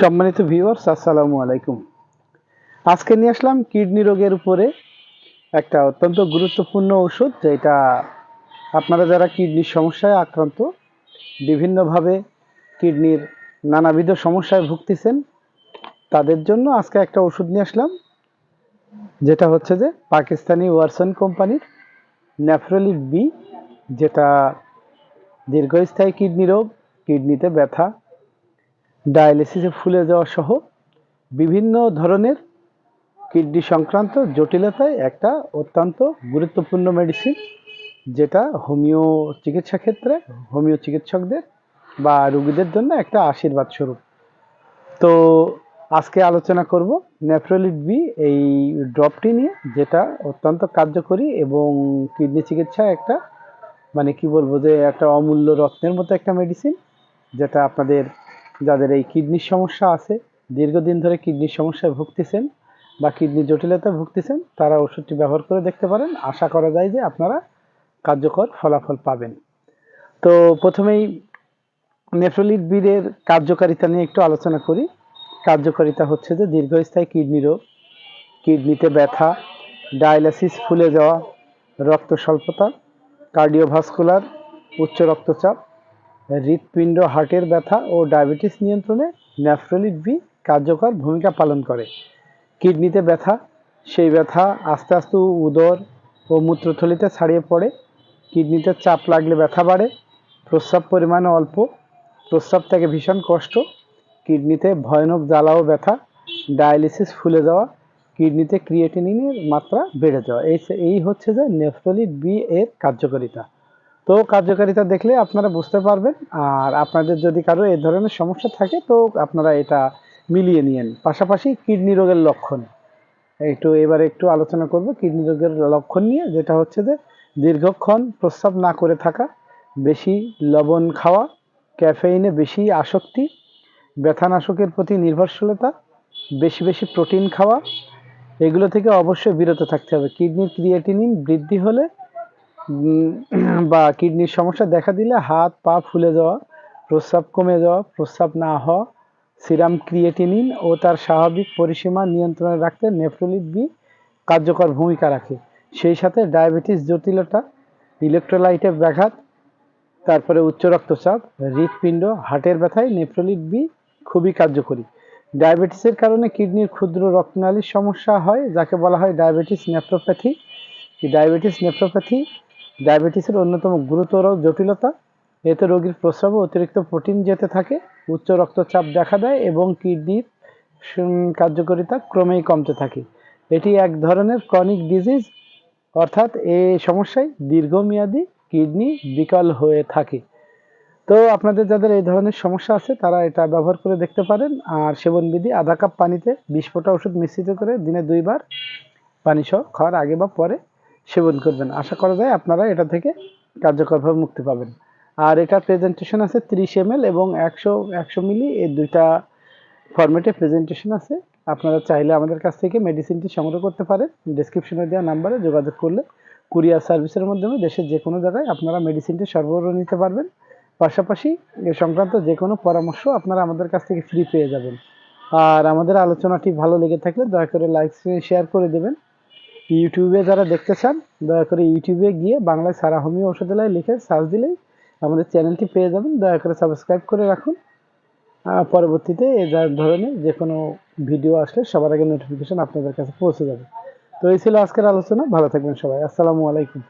সম্মানিত ভিউয়ার্স, আসসালামু আলাইকুম। আজকে নিয়ে আসলাম কিডনি রোগের উপরে একটা অত্যন্ত গুরুত্বপূর্ণ ওষুধ, যেটা আপনারা যারা কিডনির সমস্যায় আক্রান্ত, বিভিন্নভাবে কিডনির নানাবিধ সমস্যায় ভুগতেছেন, তাদের জন্য আজকে একটা ওষুধ নিয়ে আসলাম, যেটা হচ্ছে যে পাকিস্তানি ওয়ারসন কোম্পানির নেফ্রোলিক বি, যেটা দীর্ঘস্থায়ী কিডনি রোগ, কিডনিতে ব্যথা, ডায়ালিসিসে ফুলে যাওয়া সহ বিভিন্ন ধরনের কিডনি সংক্রান্ত জটিলতায় একটা অত্যন্ত গুরুত্বপূর্ণ মেডিসিন, যেটা হোমিও চিকিৎসা ক্ষেত্রে হোমিও চিকিৎসকদের বা রোগীদের জন্য একটা আশীর্বাদ স্বরূপ। তো আজকে আলোচনা করব নেফ্রোলিট বি এই ড্রপটি নিয়ে, যেটা অত্যন্ত কার্যকরী এবং কিডনি চিকিৎসা একটা মানে কি বলবো যে একটা অমূল্য রত্নের মতো একটা মেডিসিন, যেটা আপনাদের যাদের এই কিডনির সমস্যা আছে, দীর্ঘদিন ধরে কিডনির সমস্যায় ভুগতেছেন বা কিডনি জটিলতায় ভুগতেছেন, তারা ওষুধটি ব্যবহার করে দেখতে পারেন। আশা করা যায় যে আপনারা কার্যকর ফলাফল পাবেন। তো প্রথমেই নেফ্রোলিট বির কার্যকারিতা নিয়ে একটু আলোচনা করি। কার্যকারিতা হচ্ছে যে দীর্ঘস্থায়ী কিডনি রোগ, কিডনিতে ব্যথা, ডায়ালিসিস ফুলে যাওয়া, রক্ত স্বল্পতা, কার্ডিওভাস্কুলার, উচ্চ রক্তচাপ, হৃৎপিণ্ড হার্টের ব্যথা ও ডায়াবেটিস নিয়ন্ত্রণে নেফ্রোলিট বি কার্যকর ভূমিকা পালন করে। কিডনিতে ব্যথা, সেই ব্যথা আস্তে আস্তে উদর ও মূত্রথলিতে ছড়িয়ে পড়ে। কিডনিতে চাপ লাগলে ব্যথা বাড়ে, প্রস্রাব পরিমাণে অল্প, প্রস্রাব থেকে ভীষণ কষ্ট, কিডনিতে ভয়ানক জ্বালা ও ব্যথা, ডায়ালিসিস ফুলে যাওয়া, কিডনিতে ক্রিয়েটিনিনের মাত্রা বেড়ে যাওয়া। এই হচ্ছে যে নেফ্রোলিট বি এর কার্যকারিতা। তো কার্যকারিতা দেখলে আপনারা বুঝতে পারবেন। আর আপনাদের যদি কারো এই ধরনের সমস্যা থাকে, তো আপনারা এটা মিলিয়ে নিয়েন। পাশাপাশি কিডনি রোগের লক্ষণ এবারে একটু আলোচনা করব কিডনি রোগের লক্ষণ নিয়ে, যেটা হচ্ছে যে দীর্ঘক্ষণ প্রস্রাব না করে থাকা, বেশি লবণ খাওয়া, ক্যাফেইনে বেশি আসক্তি, ব্যথানাশকের প্রতি নির্ভরশীলতা, বেশি বেশি প্রোটিন খাওয়া, এগুলো থেকে অবশ্যই বিরত থাকতে হবে। কিডনির ক্রিয়েটিনিন বৃদ্ধি হলে বা কিডনির সমস্যা দেখা দিলে হাত পা ফুলে যাওয়া, প্রস্রাব কমে যাওয়া, প্রস্রাব না হওয়া, সিরাম ক্রিয়েটিনিন ও তার স্বাভাবিক পরিসীমা নিয়ন্ত্রণে রাখতে নেফ্রোলিট বি কার্যকর ভূমিকা রাখে। সেই সাথে ডায়াবেটিস জটিলতা, ইলেকট্রোলাইটের ব্যাঘাত, তারপরে উচ্চ রক্তচাপ, হৃৎপিণ্ড হার্টের ব্যথায় নেফ্রোলিট বি খুবই কার্যকরী। ডায়াবেটিসের কারণে কিডনির ক্ষুদ্র রক্তনালীর সমস্যা হয়, যাকে বলা হয় ডায়াবেটিস নেফ্রোপ্যাথি। ডায়াবেটিসের অন্যতম গুরুতর জটিলতা। এতে রোগীর প্রস্রাবে অতিরিক্ত প্রোটিন যেতে থাকে, উচ্চ রক্তচাপ দেখা দেয় এবং কিডনির কার্যকারিতা ক্রমেই কমতে থাকে। এটি এক ধরনের ক্রনিক ডিজিজ, অর্থাৎ এই সমস্যায় দীর্ঘমেয়াদী কিডনি বিকল হয়ে থাকে। তো আপনাদের যাদের এই ধরনের সমস্যা আছে, তারা এটা ব্যবহার করে দেখতে পারেন। আর সেবনবিধি: আধা কাপ পানিতে 20 ফোঁটা ওষুধ মিশ্রিত করে দিনে 2 বার পানি সহ খাওয়ার আগে বা পরে সেবন করবেন। আশা করা যায় আপনারা এটা থেকে কার্যকরভাবে মুক্তি পাবেন। আর এটার প্রেজেন্টেশন আছে 30 ml এবং 100 মিলি, এই দুইটা ফরম্যাটে প্রেজেন্টেশন আছে। আপনারা চাইলে আমাদের কাছ থেকে মেডিসিনটি সংগ্রহ করতে পারেন। ডেসক্রিপশনে দেওয়া নাম্বারে যোগাযোগ করলে কুরিয়ার সার্ভিসের মাধ্যমে দেশের যে কোনো জায়গায় আপনারা মেডিসিনটি সরবরাহ নিতে পারবেন। পাশাপাশি এ সংক্রান্ত যে কোনো পরামর্শ আপনারা আমাদের কাছ থেকে ফ্রি পেয়ে যাবেন। আর আমাদের আলোচনাটি ভালো লেগে থাকলে দয়া করে লাইক শেয়ার করে দেবেন। ইউটিউবে যারা দেখতে চান, দয়া করে ইউটিউবে গিয়ে বাংলায় সারা হোমিও ঔষধালয় লিখে সার্চ দিলেই আমাদের চ্যানেলটি পেয়ে যাবেন। দয়া করে সাবস্ক্রাইব করে রাখুন। পরবর্তীতে এই ধরনের যে কোনো ভিডিও আসলে সবার আগে নোটিফিকেশন আপনাদের কাছে পৌঁছে যাবে। তো এই ছিল আজকের আলোচনা। ভালো থাকবেন সবাই। আসসালামু আলাইকুম।